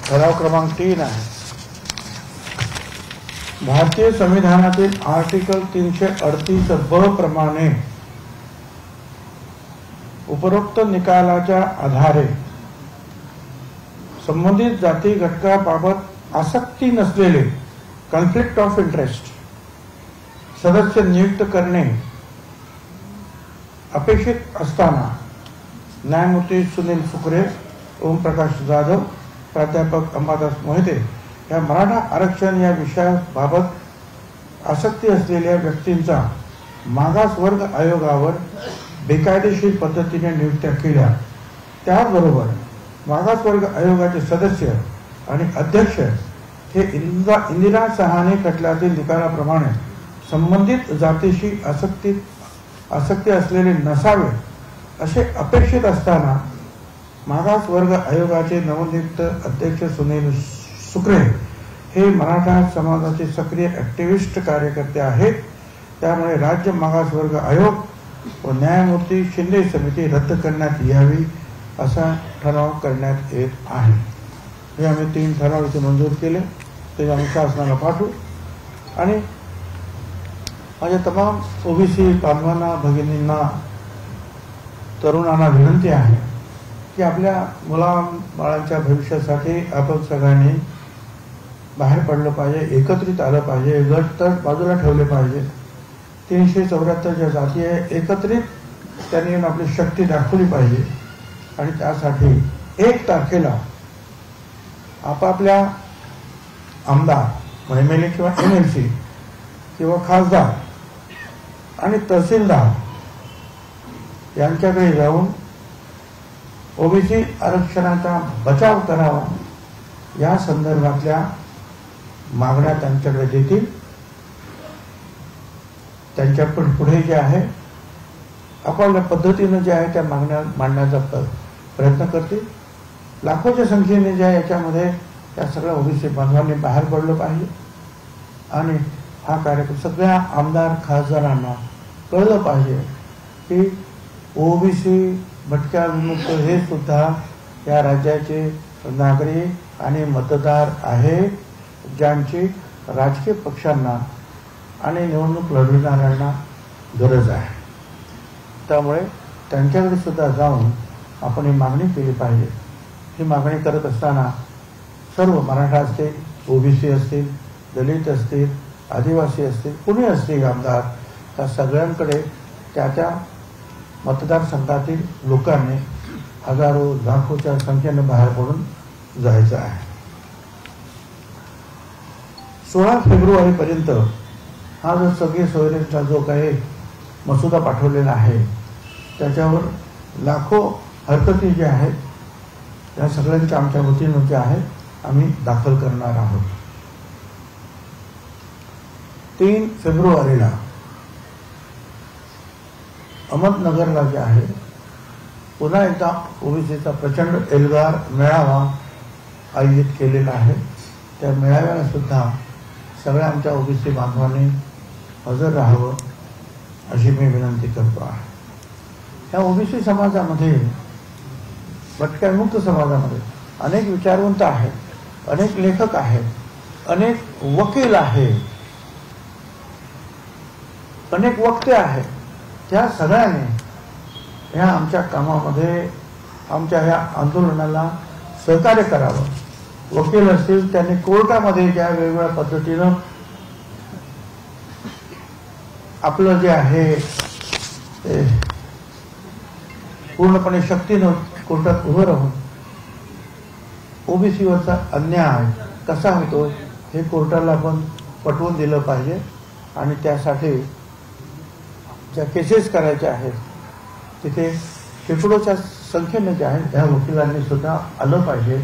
ठराव क्रमांक 3 आहे. भारतीय संविधानातील आर्टिकल 338 ब प्रमाणे उपरोक्त निकालाच्या आधारे संबंधित जाती घटकाबाबत आसक्ती नसलेले कॉन्फ्लिक्ट ऑफ इंटरेस्ट सदस्य नियुक्त करणे अपेक्षित असताना न्यायमूर्ती सुनील फुकरे, ओमप्रकाश जाधव, प्राध्यापक अंबादास मोहिते या मराठा आरक्षण या विषयाबाबत आसक्ती असलेल्या व्यक्तींचा मागासवर्ग आयोगावर बेकायदेशीर पद्धतीने नियुक्त्या केल्या. त्याचबरोबर मागासवर्ग आयोगाचे सदस्य आणि अध्यक्ष हे इंदिरा सहानी खटल्यातील निकालाप्रमाणे संबंधित जातीशी आसक्ती असलेले नसावे असे अपेक्षित असताना मागासवर्ग आयोगाचे नवनियुक्त अध्यक्ष सुनील फुकरे हे मराठा समाजाचे सक्रिय ऍक्टिव्हिस्ट कार्यकर्ते आहेत. त्यामुळे राज्य मागासवर्ग आयोग व न्यायमूर्ती शिंदे समिती रद्द करण्यात यावी असा ठराव करण्यात येत आहे. हे आम्ही 3 ठराव इथे मंजूर केले, ते आम्ही शासनाला पाठवू. आणि माझ्या तमाम ओबीसी बांधवांना, भगिनींना, तरुणांना विनंती आहे की आपल्या मुलाबाळांच्या भविष्यासाठी आपण सगळ्यांनी बाहेर पडलं पाहिजे, एकत्रित आलं पाहिजे, गट तट बाजूला ठेवले पाहिजे. 374 ज्या जाती आहे एकत्रित त्यांनी आपली शक्ती दाखवली पाहिजे. आणि त्यासाठी 1 तारखेला आपापल्या आमदार, MLA किंवा MLC किंवा खासदार आणि तहसीलदार यांच्याकडे जाऊन ओबीसी आरक्षणाचा बचाव करावा या संदर्भातल्या मागण्या त्यांच्याकडे देतील. त्यांच्या पुढे जे आहे आपापल्या पद्धतीनं जे आहे त्या मागण्या मांडण्याचा प्रयत्न करतील. लाखोच्या संख्येने जे आहे याच्यामध्ये त्या सगळ्या ओबीसी बांधवांनी बाहेर पडलं पाहिजे. आणि हा कार्यक्रम सगळ्या आमदार खासदारांना कळलं पाहिजे की ओबीसी भटक्या विमुक्त हे सुद्धा या राज्याचे नागरिक आणि मतदार आहे, ज्यांची राजकीय पक्षांना आणि निवडणूक लढवणाऱ्यांना गरज आहे. त्यामुळे त्यांच्याकडे सुद्धा जाऊन आपण ही मागणी केली पाहिजे. ही मागणी करत असताना सर्व मराठा असतील, ओबीसी असतील, दलित असतील, आदिवासी असतील, कुणी असतील आमदार, त्या सगळ्यांकडे त्या मतदारसंघातील लोकांनी हजारो लाखोच्या संख्येने बाहेर पडून जायचं आहे. 16 फेब्रुवारीपर्यंत हा जो सगळे सोयरेचा जो काही मसुदा पाठवलेला आहे त्याच्यावर लाखो हरकती ज्या आहेत त्या सगळ्यांच्या आमच्या वतीनं जे आहे आम्ही दाखल करणार आहोत. 3 फेब्रुवारीला अहमदनगरला जे आहे पुन्हा एकदा ओबीसीचा प्रचंड एल्गार मेळावा आयोजित केलेला आहे. त्या मेळाव्याला सुद्धा सगळ्या आमच्या ओबीसी बांधवांनी हजर राहावं अशी मी विनंती करतो आहे. या ओबीसी समाजामध्ये, भटक्यामुक्त समाजामध्ये अनेक विचारवंत आहेत, अनेक लेखक आहेत, अनेक वकील आहेत, अनेक वक्ते आहेत. त्या सगळ्यांनी ह्या आमच्या कामामध्ये, आमच्या ह्या आंदोलनाला सहकार्य करावं. वकील असतील त्यांनी कोर्टामध्ये ज्या वेगवेगळ्या पद्धतीनं आपलं जे आहे ते पूर्णपणे शक्तीनं कोर्टात उभं राहून ओबीसीवरचा अन्याय कसा होतो हे कोर्टाला आपण पटवून दिलं पाहिजे. आणि त्यासाठी ज्या केसेस करायच्या आहेत तिथे शेकडोच्या संख्येने जे आहे त्या वकिलांनी सुद्धा आलं पाहिजे.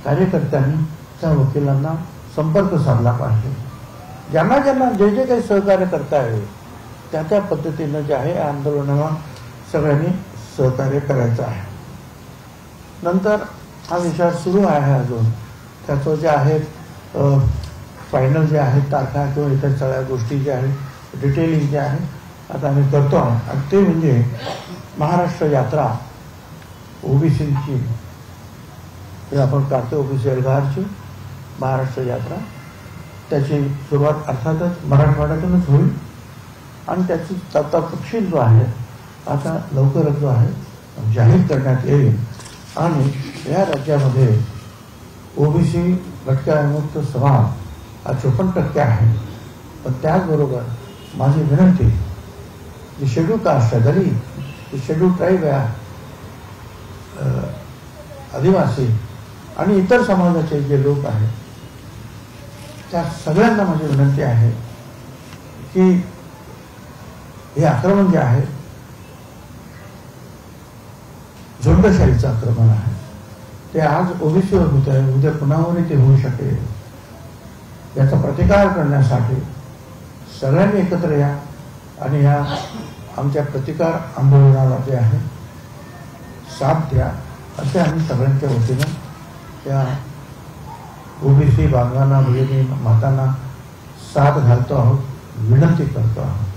कार्यकर्त्यांनी त्या वकिलांना संपर्क साधला पाहिजे. ज्यांना ज्यांना जे जे काही सहकार्य करता येईल त्या पद्धतीनं जे आहे आंदोलनाला सगळ्यांनी सहकार्य करायचं आहे. नंतर हा विचार सुरू आहे अजून, त्याचं जे आहे फायनल जे आहे तारखा किंवा इतर सगळ्या गोष्टी ज्या आहेत डिटेलिंग जे आहे आता आम्ही करतो आहोत. आणि ते म्हणजे महाराष्ट्र यात्रा ओबीसीची हे आपण काढतो ओबीसी एल्गारची महाराष्ट्र यात्रा. त्याची सुरुवात अर्थातच मराठवाड्यातूनच होईल आणि त्याची तपशील जो आहे आता लवकरच जो आहे जाहीर करण्यात येईल. आणि या राज्यामध्ये ओबीसी घटका विमुक्त समाज हा 54% आहे. पण त्याचबरोबर माझी विनंती, जी शेड्यूल कास्ट आहे, दलित, जी शेड्यूल ट्राईब आहे, आदिवासी आणि इतर समाजाचे जे लोक आहेत, त्या सगळ्यांना माझी विनंती आहे की हे आक्रमण जे आहे झुंडशाहीचं आक्रमण आहे, ते आज ओबीसीवर होत आहे, उद्या कुणावरही ते होऊ शकेल. याचा प्रतिकार करण्यासाठी सगळ्यांनी एकत्र या आणि या आमच्या प्रतिकार आंदोलनाला जे आहे साथ द्या, असे आम्ही सगळ्यांच्या वतीनं त्या ओबीसी बांधवांना, भगिनी, मातांना साथ घालतो आहोत, विनंती करतो आहोत.